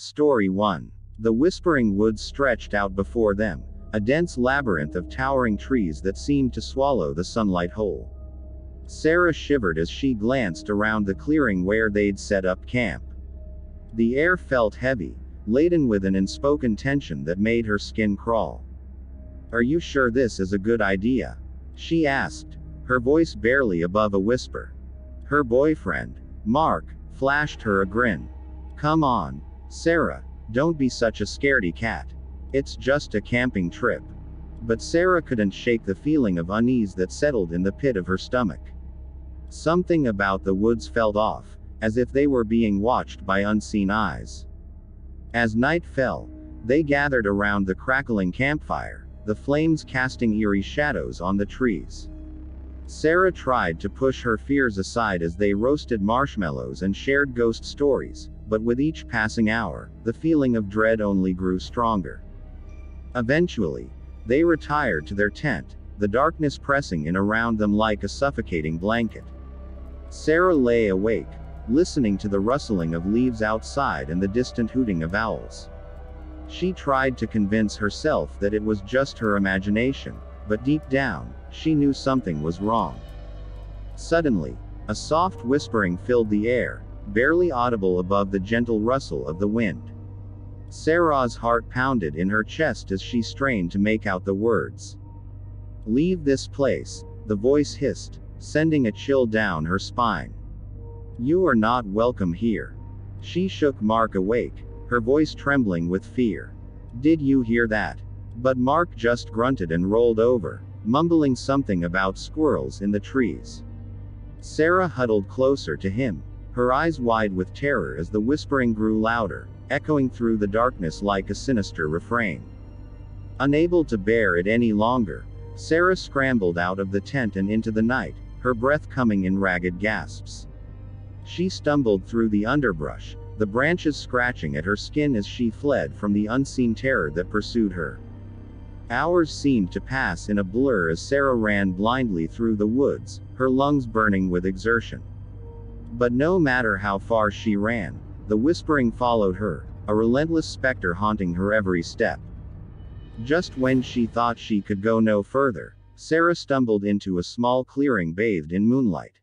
Story 1. The Whispering Woods stretched out before them, a dense labyrinth of towering trees that seemed to swallow the sunlight whole. Sarah shivered as she glanced around the clearing where they'd set up camp. The air felt heavy, laden with an unspoken tension that made her skin crawl. "Are you sure this is a good idea?" she asked, her voice barely above a whisper. Her boyfriend, Mark, flashed her a grin. "Come on, Sarah, don't be such a scaredy cat. It's just a camping trip." But Sarah couldn't shake the feeling of unease that settled in the pit of her stomach. Something about the woods felt off, as if they were being watched by unseen eyes. As night fell, they gathered around the crackling campfire, the flames casting eerie shadows on the trees. Sarah tried to push her fears aside as they roasted marshmallows and shared ghost stories, but with each passing hour, the feeling of dread only grew stronger. Eventually, they retired to their tent, the darkness pressing in around them like a suffocating blanket. Sarah lay awake, listening to the rustling of leaves outside and the distant hooting of owls. She tried to convince herself that it was just her imagination, but deep down, she knew something was wrong. Suddenly, a soft whispering filled the air, barely audible above the gentle rustle of the wind. Sarah's heart pounded in her chest as she strained to make out the words. "Leave this place," the voice hissed, sending a chill down her spine. "You are not welcome here." She shook Mark awake, her voice trembling with fear. "Did you hear that?" But Mark just grunted and rolled over, mumbling something about squirrels in the trees. Sarah huddled closer to him, her eyes wide with terror as the whispering grew louder, echoing through the darkness like a sinister refrain. Unable to bear it any longer, Sarah scrambled out of the tent and into the night, her breath coming in ragged gasps. She stumbled through the underbrush, the branches scratching at her skin as she fled from the unseen terror that pursued her. Hours seemed to pass in a blur as Sarah ran blindly through the woods, her lungs burning with exertion. But no matter how far she ran, the whispering followed her, a relentless specter haunting her every step. Just when she thought she could go no further, Sarah stumbled into a small clearing bathed in moonlight.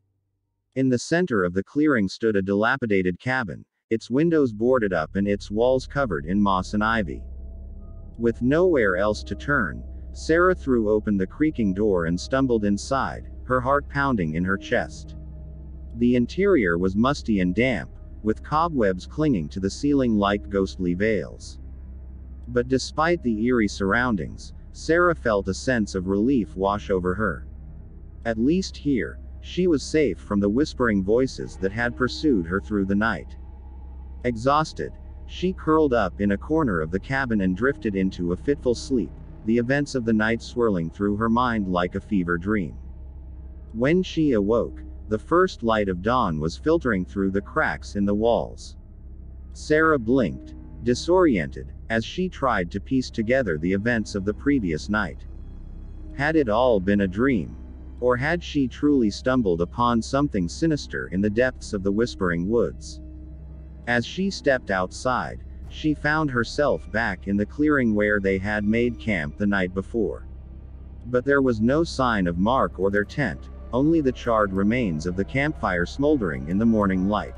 In the center of the clearing stood a dilapidated cabin, its windows boarded up and its walls covered in moss and ivy. With nowhere else to turn, Sarah threw open the creaking door and stumbled inside, her heart pounding in her chest. The interior was musty and damp, with cobwebs clinging to the ceiling like ghostly veils. But despite the eerie surroundings, Sarah felt a sense of relief wash over her. At least here, she was safe from the whispering voices that had pursued her through the night. Exhausted, she curled up in a corner of the cabin and drifted into a fitful sleep, the events of the night swirling through her mind like a fever dream. When she awoke, the first light of dawn was filtering through the cracks in the walls. Sarah blinked, disoriented, as she tried to piece together the events of the previous night. Had it all been a dream? Or had she truly stumbled upon something sinister in the depths of the Whispering Woods? As she stepped outside, she found herself back in the clearing where they had made camp the night before. But there was no sign of Mark or their tent, only the charred remains of the campfire smoldering in the morning light.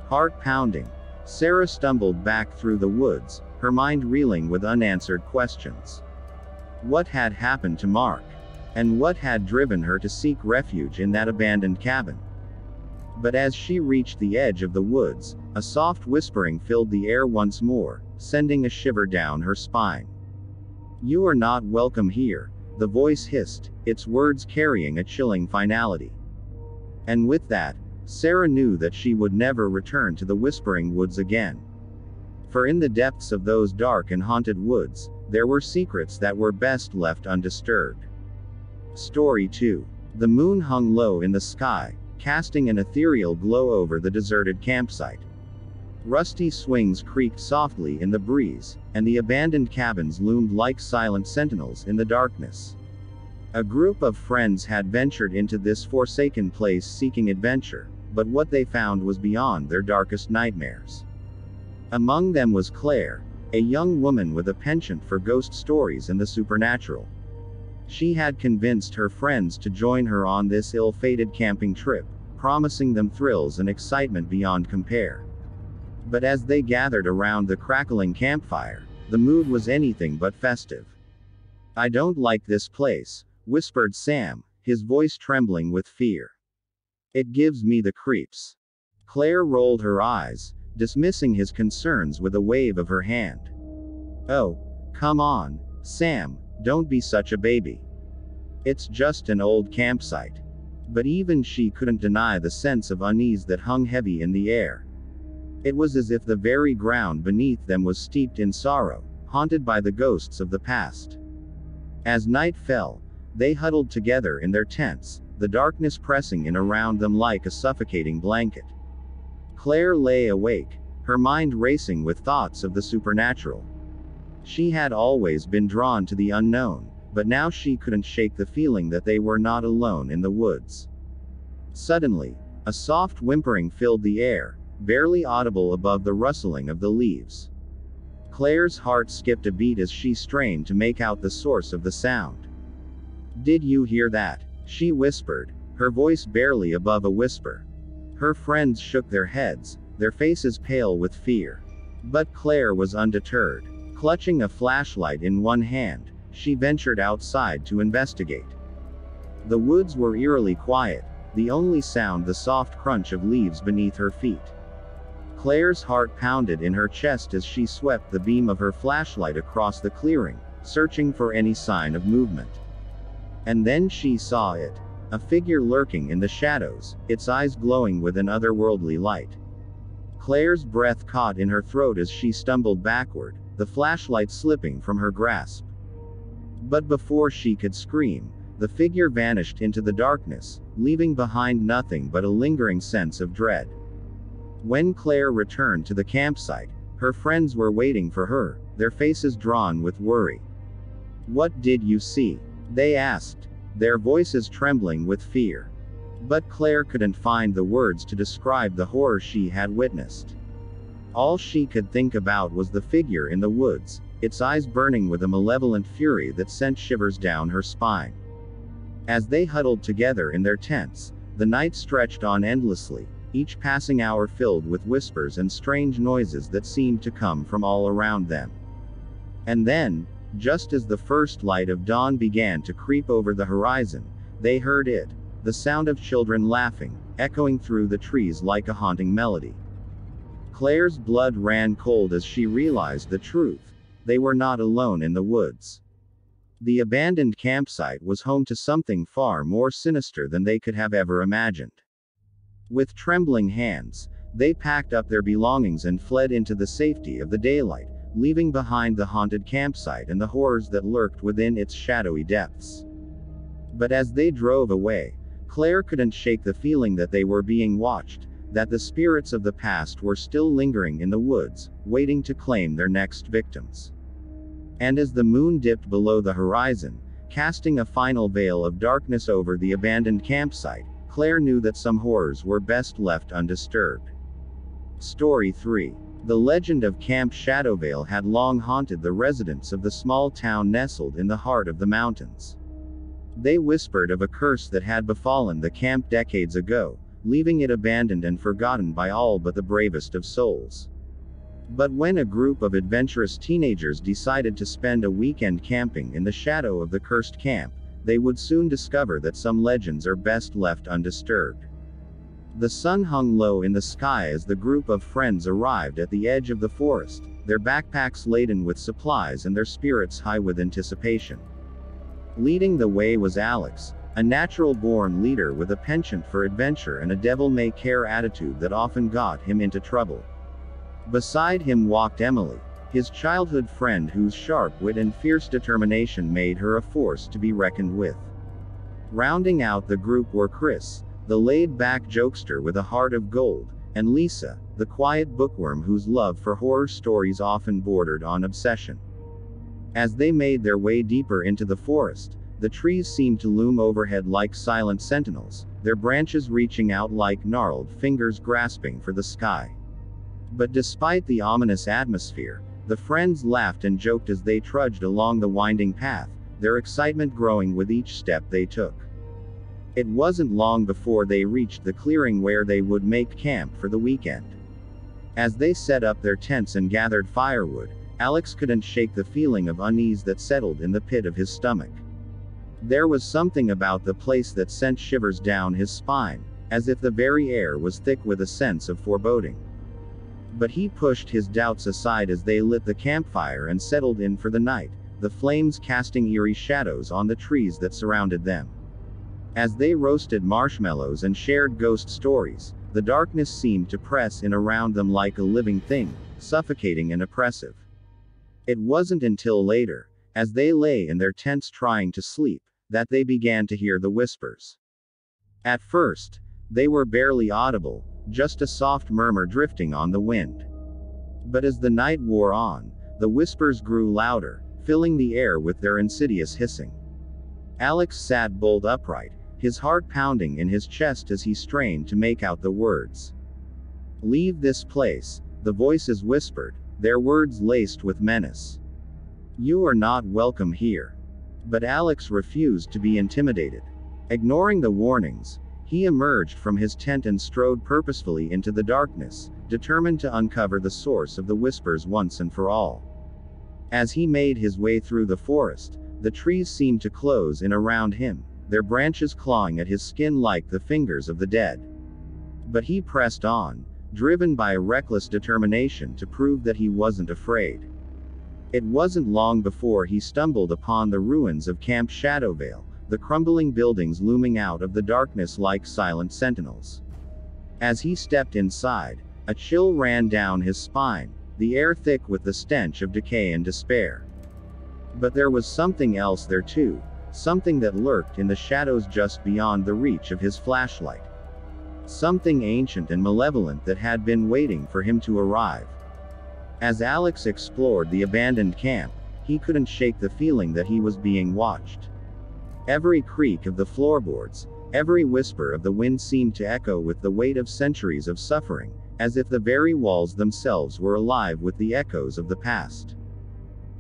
Heart pounding, Sarah stumbled back through the woods, her mind reeling with unanswered questions. What had happened to Mark? And what had driven her to seek refuge in that abandoned cabin? But as she reached the edge of the woods, a soft whispering filled the air once more, sending a shiver down her spine. "You are not welcome here," the voice hissed, its words carrying a chilling finality. And with that, Sarah knew that she would never return to the Whispering Woods again. For in the depths of those dark and haunted woods, there were secrets that were best left undisturbed. Story 2. The moon hung low in the sky, casting an ethereal glow over the deserted campsite. Rusty swings creaked softly in the breeze, and the abandoned cabins loomed like silent sentinels in the darkness. A group of friends had ventured into this forsaken place seeking adventure, but what they found was beyond their darkest nightmares. Among them was Claire, a young woman with a penchant for ghost stories and the supernatural. She had convinced her friends to join her on this ill-fated camping trip, promising them thrills and excitement beyond compare. But as they gathered around the crackling campfire, the mood was anything but festive. "I don't like this place," whispered Sam, his voice trembling with fear. "It gives me the creeps." Claire rolled her eyes, dismissing his concerns with a wave of her hand. "Oh, come on, Sam, don't be such a baby. It's just an old campsite." But even she couldn't deny the sense of unease that hung heavy in the air. It was as if the very ground beneath them was steeped in sorrow, haunted by the ghosts of the past. As night fell, they huddled together in their tents, the darkness pressing in around them like a suffocating blanket. Claire lay awake, her mind racing with thoughts of the supernatural. She had always been drawn to the unknown, but now she couldn't shake the feeling that they were not alone in the woods. Suddenly, a soft whimpering filled the air, barely audible above the rustling of the leaves. Claire's heart skipped a beat as she strained to make out the source of the sound. "Did you hear that?" she whispered, her voice barely above a whisper. Her friends shook their heads, their faces pale with fear. But Claire was undeterred. Clutching a flashlight in one hand, she ventured outside to investigate. The woods were eerily quiet, the only sound the soft crunch of leaves beneath her feet. Claire's heart pounded in her chest as she swept the beam of her flashlight across the clearing, searching for any sign of movement. And then she saw it. A figure lurking in the shadows, its eyes glowing with an otherworldly light. Claire's breath caught in her throat as she stumbled backward, the flashlight slipping from her grasp. But before she could scream, the figure vanished into the darkness, leaving behind nothing but a lingering sense of dread. When Claire returned to the campsite, her friends were waiting for her, their faces drawn with worry. "What did you see?" they asked, their voices trembling with fear. But Claire couldn't find the words to describe the horror she had witnessed. All she could think about was the figure in the woods, its eyes burning with a malevolent fury that sent shivers down her spine. As they huddled together in their tents, the night stretched on endlessly, each passing hour filled with whispers and strange noises that seemed to come from all around them. And then, just as the first light of dawn began to creep over the horizon, they heard it, the sound of children laughing, echoing through the trees like a haunting melody. Claire's blood ran cold as she realized the truth. They were not alone in the woods. The abandoned campsite was home to something far more sinister than they could have ever imagined. With trembling hands, they packed up their belongings and fled into the safety of the daylight, leaving behind the haunted campsite and the horrors that lurked within its shadowy depths. But as they drove away, Claire couldn't shake the feeling that they were being watched, that the spirits of the past were still lingering in the woods, waiting to claim their next victims. And as the moon dipped below the horizon, casting a final veil of darkness over the abandoned campsite, Claire knew that some horrors were best left undisturbed. Story 3. The legend of Camp Shadowvale had long haunted the residents of the small town nestled in the heart of the mountains. They whispered of a curse that had befallen the camp decades ago, leaving it abandoned and forgotten by all but the bravest of souls. But when a group of adventurous teenagers decided to spend a weekend camping in the shadow of the cursed camp, they would soon discover that some legends are best left undisturbed. The sun hung low in the sky as the group of friends arrived at the edge of the forest, their backpacks laden with supplies and their spirits high with anticipation. Leading the way was Alex, a natural-born leader with a penchant for adventure and a devil-may-care attitude that often got him into trouble. Beside him walked Emily, his childhood friend whose sharp wit and fierce determination made her a force to be reckoned with. Rounding out the group were Chris, the laid-back jokester with a heart of gold, and Lisa, the quiet bookworm whose love for horror stories often bordered on obsession. As they made their way deeper into the forest, the trees seemed to loom overhead like silent sentinels, their branches reaching out like gnarled fingers grasping for the sky. But despite the ominous atmosphere, the friends laughed and joked as they trudged along the winding path, their excitement growing with each step they took. It wasn't long before they reached the clearing where they would make camp for the weekend. As they set up their tents and gathered firewood, Alex couldn't shake the feeling of unease that settled in the pit of his stomach. There was something about the place that sent shivers down his spine, as if the very air was thick with a sense of foreboding. But he pushed his doubts aside as they lit the campfire and settled in for the night, the flames casting eerie shadows on the trees that surrounded them. As they roasted marshmallows and shared ghost stories, the darkness seemed to press in around them like a living thing, suffocating and oppressive. It wasn't until later, as they lay in their tents trying to sleep, that they began to hear the whispers. At first, they were barely audible, just a soft murmur drifting on the wind. But as the night wore on, the whispers grew louder, filling the air with their insidious hissing. Alex sat bolt upright, his heart pounding in his chest as he strained to make out the words. "Leave this place," the voices whispered, their words laced with menace. "You are not welcome here." But Alex refused to be intimidated. Ignoring the warnings, he emerged from his tent and strode purposefully into the darkness, determined to uncover the source of the whispers once and for all. As he made his way through the forest, the trees seemed to close in around him, their branches clawing at his skin like the fingers of the dead. But he pressed on, driven by a reckless determination to prove that he wasn't afraid. It wasn't long before he stumbled upon the ruins of Camp Shadowvale, the crumbling buildings looming out of the darkness like silent sentinels. As he stepped inside, a chill ran down his spine, the air thick with the stench of decay and despair. But there was something else there too, something that lurked in the shadows just beyond the reach of his flashlight. Something ancient and malevolent that had been waiting for him to arrive. As Alex explored the abandoned camp, he couldn't shake the feeling that he was being watched. Every creak of the floorboards, every whisper of the wind seemed to echo with the weight of centuries of suffering, as if the very walls themselves were alive with the echoes of the past.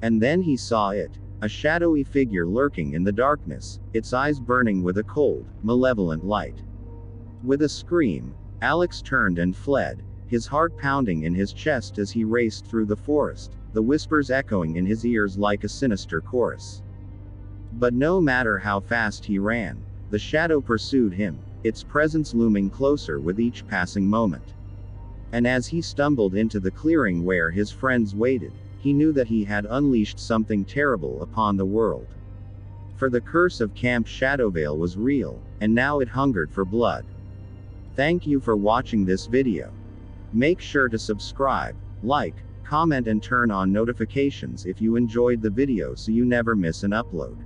And then he saw it, a shadowy figure lurking in the darkness, its eyes burning with a cold, malevolent light. With a scream, Alex turned and fled, his heart pounding in his chest as he raced through the forest, the whispers echoing in his ears like a sinister chorus. But no matter how fast he ran, the shadow pursued him, its presence looming closer with each passing moment. And as he stumbled into the clearing where his friends waited, he knew that he had unleashed something terrible upon the world. For the curse of Camp Shadowvale was real, and now it hungered for blood. Thank you for watching this video. Make sure to subscribe, like, comment and turn on notifications if you enjoyed the video so you never miss an upload.